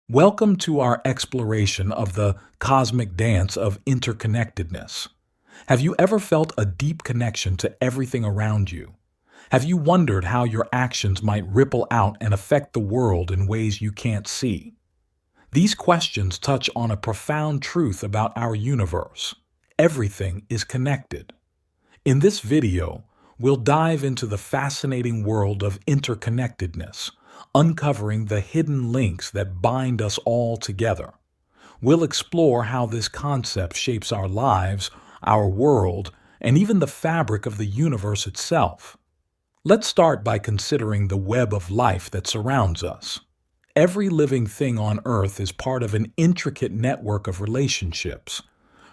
Welcome to our exploration of the cosmic dance of interconnectedness. Have you ever felt a deep connection to everything around you? Have you wondered how your actions might ripple out and affect the world in ways you can't see? These questions touch on a profound truth about our universe. Everything is connected. In this video, we'll dive into the fascinating world of interconnectedness, uncovering the hidden links that bind us all together. We'll explore how this concept shapes our lives, our world, and even the fabric of the universe itself. Let's start by considering the web of life that surrounds us. Every living thing on Earth is part of an intricate network of relationships.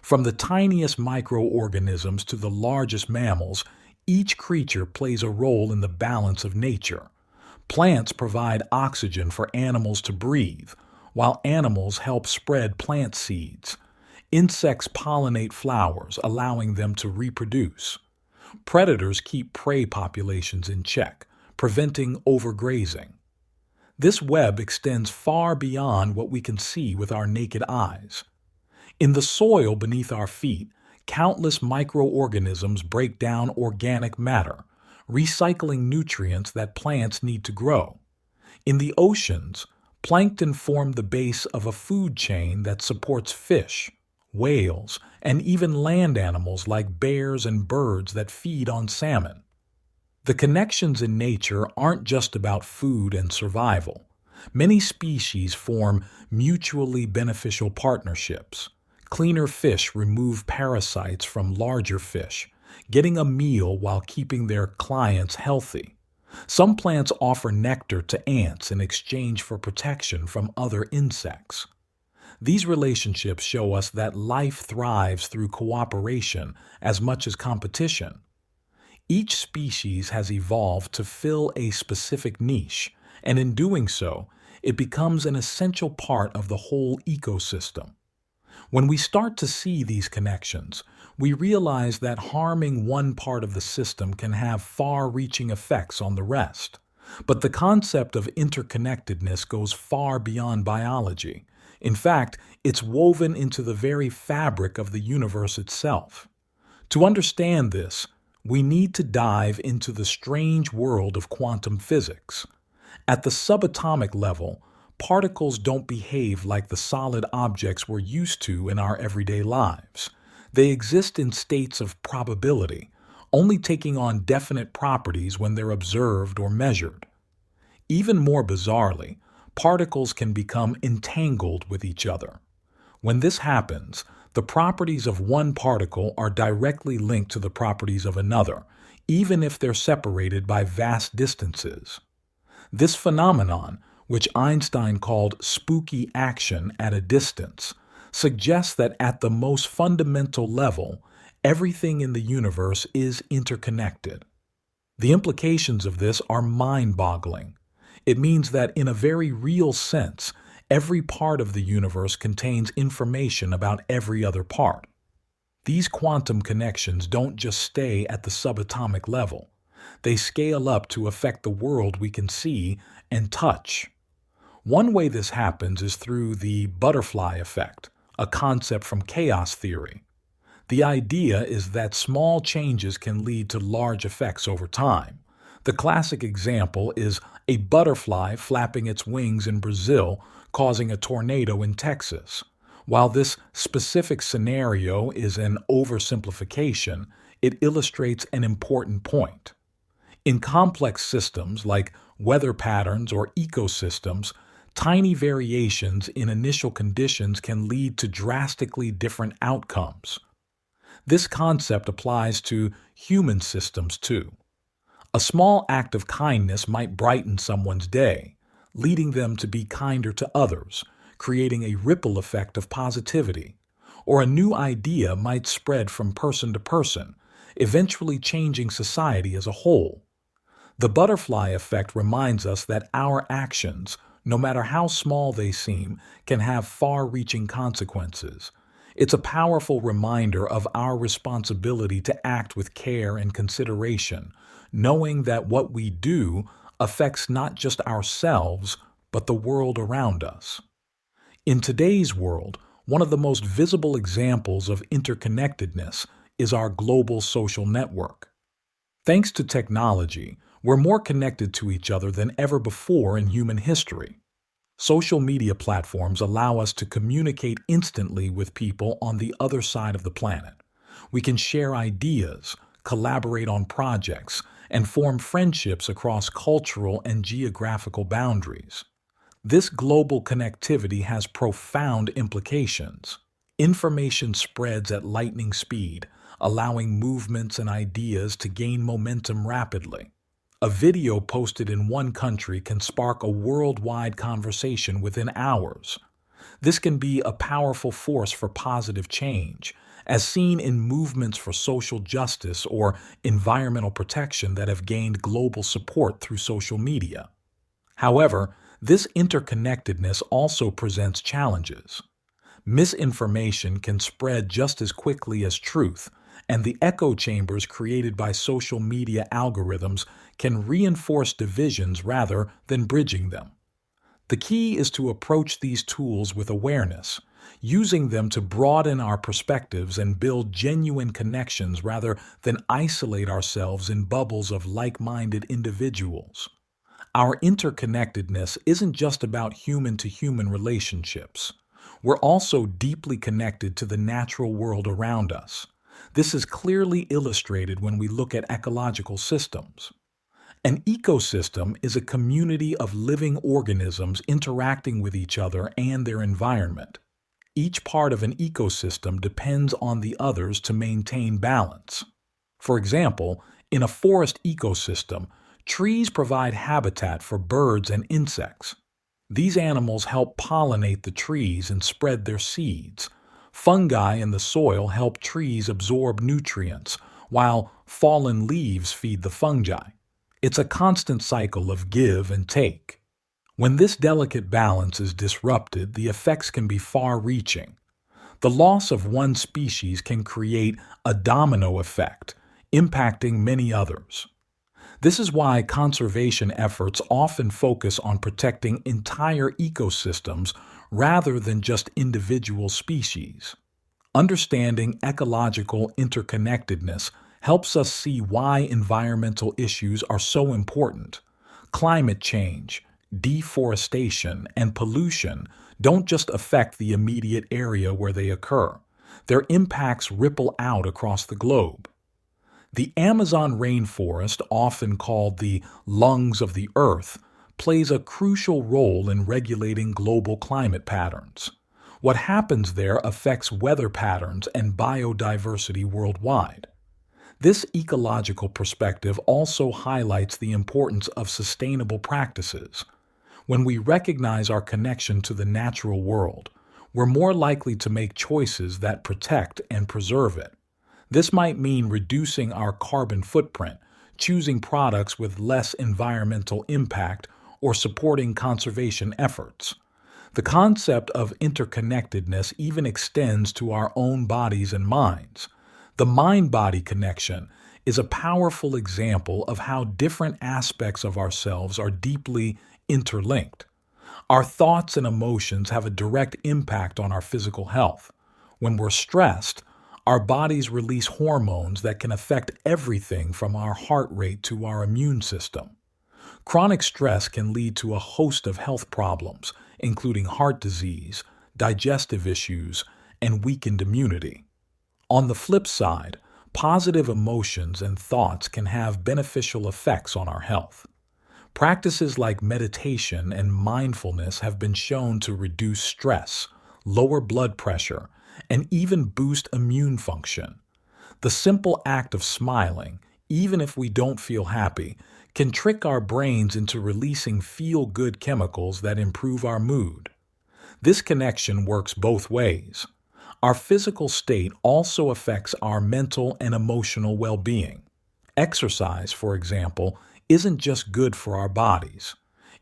From the tiniest microorganisms to the largest mammals, each creature plays a role in the balance of nature. Plants provide oxygen for animals to breathe, while animals help spread plant seeds. Insects pollinate flowers, allowing them to reproduce. Predators keep prey populations in check, preventing overgrazing. This web extends far beyond what we can see with our naked eyes. In the soil beneath our feet, countless microorganisms break down organic matter, recycling nutrients that plants need to grow. In the oceans, plankton form the base of a food chain that supports fish, whales, and even land animals like bears and birds that feed on salmon. The connections in nature aren't just about food and survival. Many species form mutually beneficial partnerships. Cleaner fish remove parasites from larger fish, getting a meal while keeping their clients healthy. Some plants offer nectar to ants in exchange for protection from other insects. These relationships show us that life thrives through cooperation as much as competition. Each species has evolved to fill a specific niche, and in doing so, it becomes an essential part of the whole ecosystem. When we start to see these connections, we realize that harming one part of the system can have far-reaching effects on the rest. But the concept of interconnectedness goes far beyond biology. In fact, it's woven into the very fabric of the universe itself. To understand this, we need to dive into the strange world of quantum physics. At the subatomic level, particles don't behave like the solid objects we're used to in our everyday lives. They exist in states of probability, only taking on definite properties when they're observed or measured. Even more bizarrely, particles can become entangled with each other. When this happens, the properties of one particle are directly linked to the properties of another, even if they're separated by vast distances. This phenomenon, which Einstein called spooky action at a distance, suggests that at the most fundamental level, everything in the universe is interconnected. The implications of this are mind-boggling. It means that in a very real sense, every part of the universe contains information about every other part. These quantum connections don't just stay at the subatomic level. They scale up to affect the world we can see and touch. One way this happens is through the butterfly effect, a concept from chaos theory. The idea is that small changes can lead to large effects over time. The classic example is a butterfly flapping its wings in Brazil, causing a tornado in Texas. While this specific scenario is an oversimplification, it illustrates an important point. In complex systems like weather patterns or ecosystems, tiny variations in initial conditions can lead to drastically different outcomes. This concept applies to human systems too. A small act of kindness might brighten someone's day, leading them to be kinder to others, creating a ripple effect of positivity. Or a new idea might spread from person to person, eventually changing society as a whole. The butterfly effect reminds us that our actions, no matter how small they seem, can have far-reaching consequences. It's a powerful reminder of our responsibility to act with care and consideration, knowing that what we do affects not just ourselves, but the world around us. In today's world, one of the most visible examples of interconnectedness is our global social network. Thanks to technology, we're more connected to each other than ever before in human history. Social media platforms allow us to communicate instantly with people on the other side of the planet. We can share ideas, collaborate on projects, and form friendships across cultural and geographical boundaries. This global connectivity has profound implications. Information spreads at lightning speed, allowing movements and ideas to gain momentum rapidly. A video posted in one country can spark a worldwide conversation within hours. This can be a powerful force for positive change, as seen in movements for social justice or environmental protection that have gained global support through social media. However, this interconnectedness also presents challenges. Misinformation can spread just as quickly as truth, and the echo chambers created by social media algorithms can reinforce divisions rather than bridging them. The key is to approach these tools with awareness, using them to broaden our perspectives and build genuine connections rather than isolate ourselves in bubbles of like-minded individuals. Our interconnectedness isn't just about human-to-human relationships. We're also deeply connected to the natural world around us. This is clearly illustrated when we look at ecological systems. An ecosystem is a community of living organisms interacting with each other and their environment. Each part of an ecosystem depends on the others to maintain balance. For example, in a forest ecosystem, trees provide habitat for birds and insects. These animals help pollinate the trees and spread their seeds. Fungi in the soil help trees absorb nutrients, while fallen leaves feed the fungi. It's a constant cycle of give and take. When this delicate balance is disrupted, the effects can be far-reaching. The loss of one species can create a domino effect, impacting many others. This is why conservation efforts often focus on protecting entire ecosystems rather than just individual species. Understanding ecological interconnectedness helps us see why environmental issues are so important. Climate change, deforestation, and pollution don't just affect the immediate area where they occur. Their impacts ripple out across the globe. The Amazon rainforest, often called the lungs of the earth, plays a crucial role in regulating global climate patterns. What happens there affects weather patterns and biodiversity worldwide. This ecological perspective also highlights the importance of sustainable practices. When we recognize our connection to the natural world, we're more likely to make choices that protect and preserve it. This might mean reducing our carbon footprint, choosing products with less environmental impact, or supporting conservation efforts. The concept of interconnectedness even extends to our own bodies and minds. The mind-body connection is a powerful example of how different aspects of ourselves are deeply interlinked. Our thoughts and emotions have a direct impact on our physical health. When we're stressed, our bodies release hormones that can affect everything from our heart rate to our immune system. Chronic stress can lead to a host of health problems, including heart disease, digestive issues, and weakened immunity. On the flip side, positive emotions and thoughts can have beneficial effects on our health. Practices like meditation and mindfulness have been shown to reduce stress, lower blood pressure, and even boost immune function. The simple act of smiling, even if we don't feel happy, can trick our brains into releasing feel-good chemicals that improve our mood. This connection works both ways. Our physical state also affects our mental and emotional well-being. Exercise, for example, isn't just good for our bodies.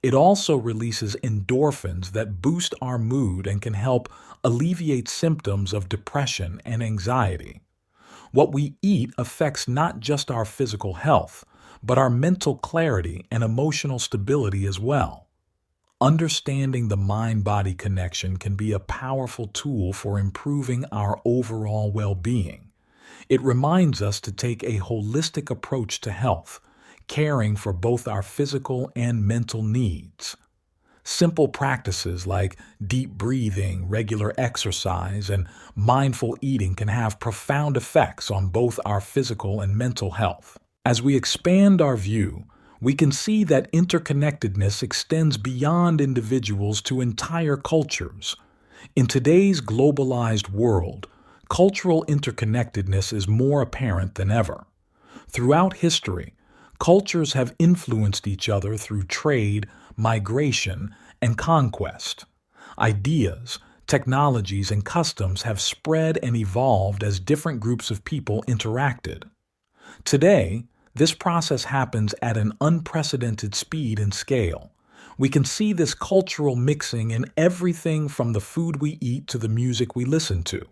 It also releases endorphins that boost our mood and can help alleviate symptoms of depression and anxiety. What we eat affects not just our physical health, but our mental clarity and emotional stability as well. Understanding the mind-body connection can be a powerful tool for improving our overall well-being. It reminds us to take a holistic approach to health, caring for both our physical and mental needs. Simple practices like deep breathing, regular exercise, and mindful eating can have profound effects on both our physical and mental health. As we expand our view, we can see that interconnectedness extends beyond individuals to entire cultures. In today's globalized world, cultural interconnectedness is more apparent than ever. Throughout history, cultures have influenced each other through trade, migration, and conquest. Ideas, technologies, and customs have spread and evolved as different groups of people interacted. Today, this process happens at an unprecedented speed and scale. We can see this cultural mixing in everything from the food we eat to the music we listen to.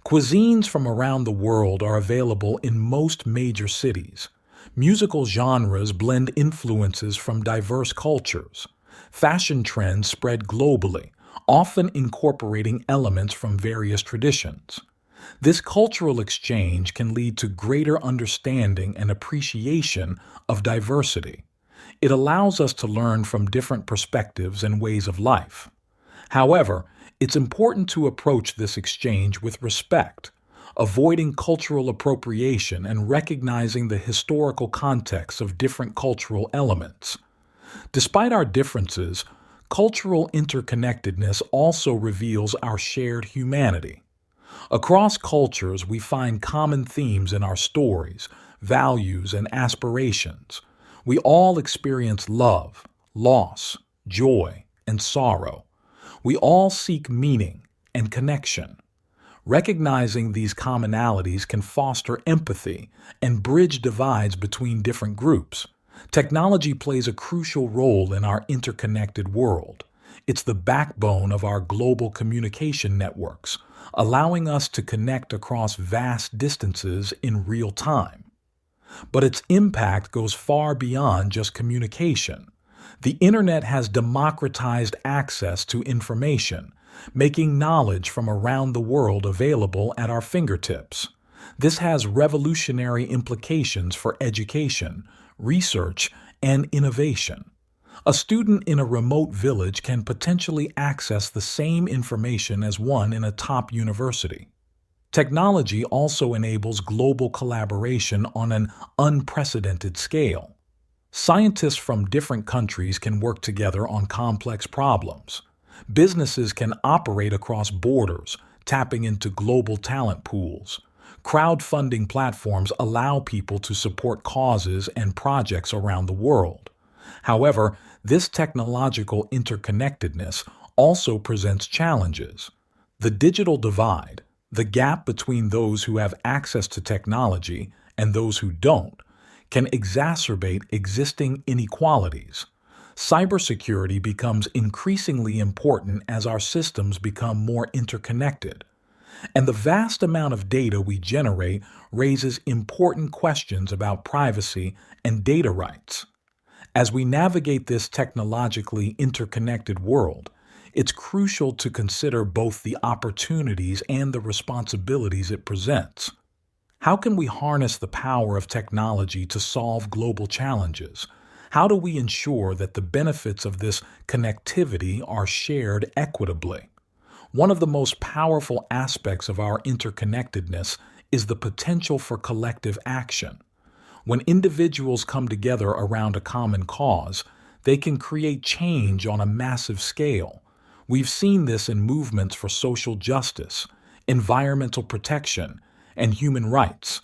Cuisines from around the world are available in most major cities. Musical genres blend influences from diverse cultures. Fashion trends spread globally, often incorporating elements from various traditions. This cultural exchange can lead to greater understanding and appreciation of diversity. It allows us to learn from different perspectives and ways of life. However, it's important to approach this exchange with respect, avoiding cultural appropriation and recognizing the historical context of different cultural elements. Despite our differences, cultural interconnectedness also reveals our shared humanity. Across cultures, we find common themes in our stories, values, and aspirations. We all experience love, loss, joy, and sorrow. We all seek meaning and connection. Recognizing these commonalities can foster empathy and bridge divides between different groups. Technology plays a crucial role in our interconnected world. It's the backbone of our global communication networks, allowing us to connect across vast distances in real time. But its impact goes far beyond just communication. The internet has democratized access to information, making knowledge from around the world available at our fingertips. This has revolutionary implications for education, research, and innovation. A student in a remote village can potentially access the same information as one in a top university. Technology also enables global collaboration on an unprecedented scale. Scientists from different countries can work together on complex problems. Businesses can operate across borders, tapping into global talent pools. Crowdfunding platforms allow people to support causes and projects around the world. However, this technological interconnectedness also presents challenges. The digital divide, the gap between those who have access to technology and those who don't, can exacerbate existing inequalities. Cybersecurity becomes increasingly important as our systems become more interconnected. And the vast amount of data we generate raises important questions about privacy and data rights. As we navigate this technologically interconnected world, it's crucial to consider both the opportunities and the responsibilities it presents. How can we harness the power of technology to solve global challenges? How do we ensure that the benefits of this connectivity are shared equitably? One of the most powerful aspects of our interconnectedness is the potential for collective action. When individuals come together around a common cause, they can create change on a massive scale. We've seen this in movements for social justice, environmental protection, and human rights.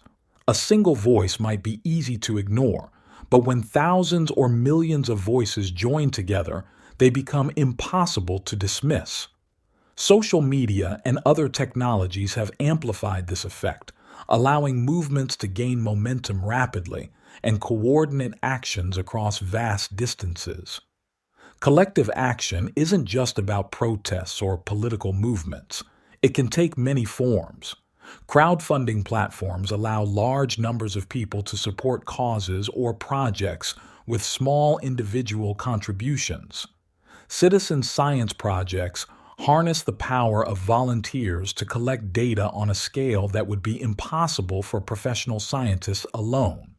A single voice might be easy to ignore, but when thousands or millions of voices join together, they become impossible to dismiss. Social media and other technologies have amplified this effect, allowing movements to gain momentum rapidly and coordinate actions across vast distances. Collective action isn't just about protests or political movements. It can take many forms. Crowdfunding platforms allow large numbers of people to support causes or projects with small individual contributions. Citizen science projects harness the power of volunteers to collect data on a scale that would be impossible for professional scientists alone.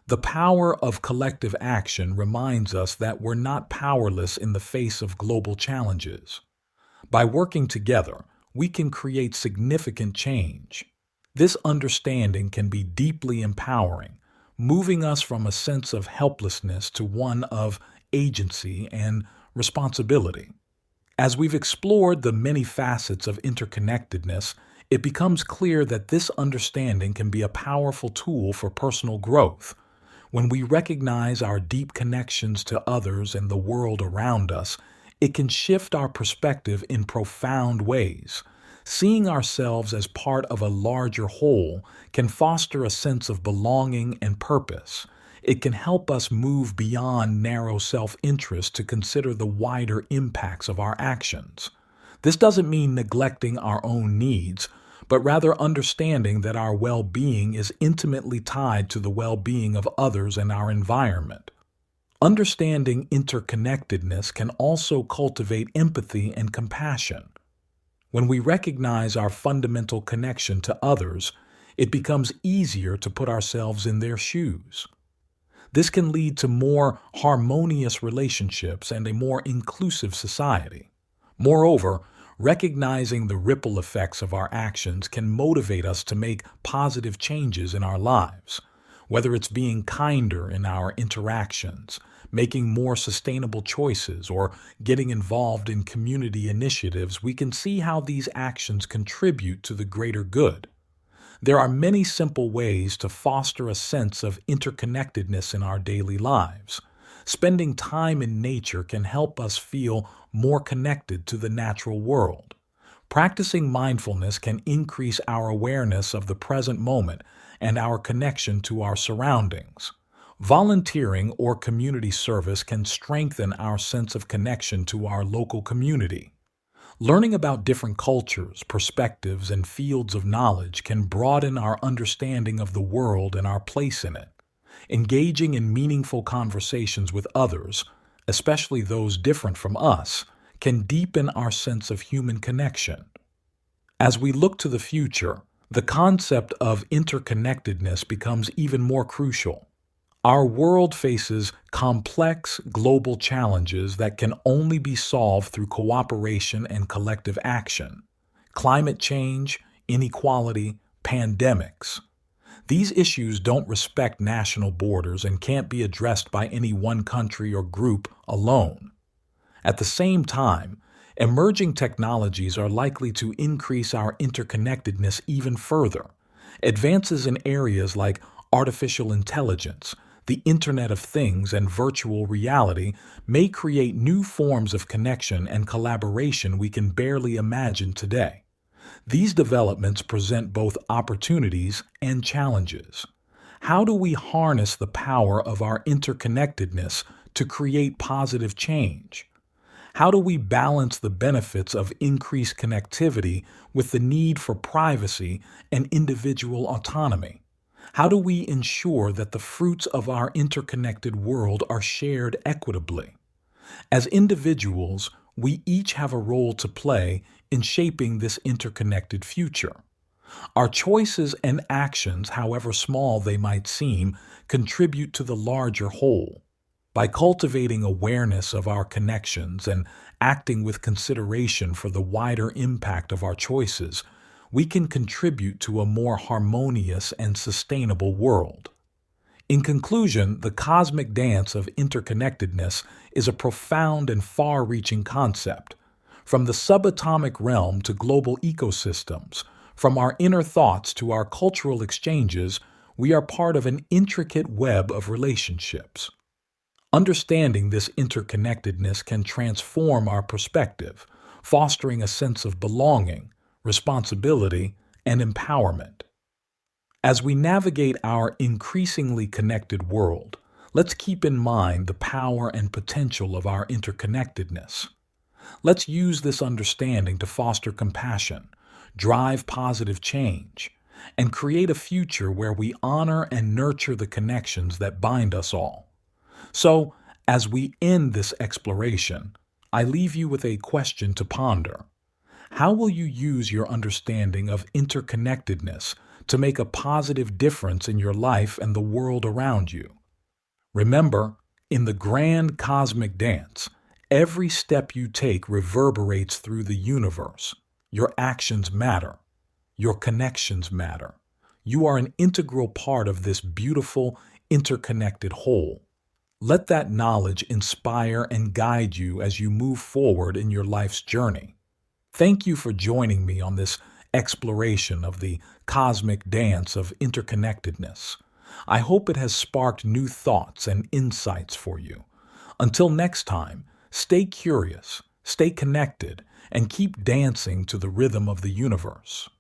The power of collective action reminds us that we're not powerless in the face of global challenges. By working together, we can create significant change. This understanding can be deeply empowering, moving us from a sense of helplessness to one of agency and responsibility. As we've explored the many facets of interconnectedness, it becomes clear that this understanding can be a powerful tool for personal growth. When we recognize our deep connections to others and the world around us, it can shift our perspective in profound ways. Seeing ourselves as part of a larger whole can foster a sense of belonging and purpose. It can help us move beyond narrow self-interest to consider the wider impacts of our actions. This doesn't mean neglecting our own needs, but rather understanding that our well-being is intimately tied to the well-being of others and our environment. Understanding interconnectedness can also cultivate empathy and compassion. When we recognize our fundamental connection to others, it becomes easier to put ourselves in their shoes. This can lead to more harmonious relationships and a more inclusive society. Moreover, recognizing the ripple effects of our actions can motivate us to make positive changes in our lives. Whether it's being kinder in our interactions, making more sustainable choices, or getting involved in community initiatives, we can see how these actions contribute to the greater good. There are many simple ways to foster a sense of interconnectedness in our daily lives. Spending time in nature can help us feel more connected to the natural world. Practicing mindfulness can increase our awareness of the present moment and our connection to our surroundings. Volunteering or community service can strengthen our sense of connection to our local community. Learning about different cultures, perspectives, and fields of knowledge can broaden our understanding of the world and our place in it. Engaging in meaningful conversations with others, especially those different from us, can deepen our sense of human connection. As we look to the future, the concept of interconnectedness becomes even more crucial. Our world faces complex global challenges that can only be solved through cooperation and collective action. Climate change, inequality, pandemics. These issues don't respect national borders and can't be addressed by any one country or group alone. At the same time, emerging technologies are likely to increase our interconnectedness even further. Advances in areas like artificial intelligence, the Internet of Things, and virtual reality may create new forms of connection and collaboration we can barely imagine today. These developments present both opportunities and challenges. How do we harness the power of our interconnectedness to create positive change? How do we balance the benefits of increased connectivity with the need for privacy and individual autonomy? How do we ensure that the fruits of our interconnected world are shared equitably? As individuals, we each have a role to play in shaping this interconnected future. Our choices and actions, however small they might seem, contribute to the larger whole. By cultivating awareness of our connections and acting with consideration for the wider impact of our choices, we can contribute to a more harmonious and sustainable world. In conclusion, the cosmic dance of interconnectedness is a profound and far-reaching concept. From the subatomic realm to global ecosystems, from our inner thoughts to our cultural exchanges, we are part of an intricate web of relationships. Understanding this interconnectedness can transform our perspective, fostering a sense of belonging, responsibility, and empowerment. As we navigate our increasingly connected world, let's keep in mind the power and potential of our interconnectedness. Let's use this understanding to foster compassion, drive positive change, and create a future where we honor and nurture the connections that bind us all. So, as we end this exploration, I leave you with a question to ponder. How will you use your understanding of interconnectedness to make a positive difference in your life and the world around you? Remember, in the grand cosmic dance, every step you take reverberates through the universe. Your actions matter. Your connections matter. You are an integral part of this beautiful, interconnected whole. Let that knowledge inspire and guide you as you move forward in your life's journey. Thank you for joining me on this exploration of the cosmic dance of interconnectedness. I hope it has sparked new thoughts and insights for you. Until next time, stay curious, stay connected, and keep dancing to the rhythm of the universe.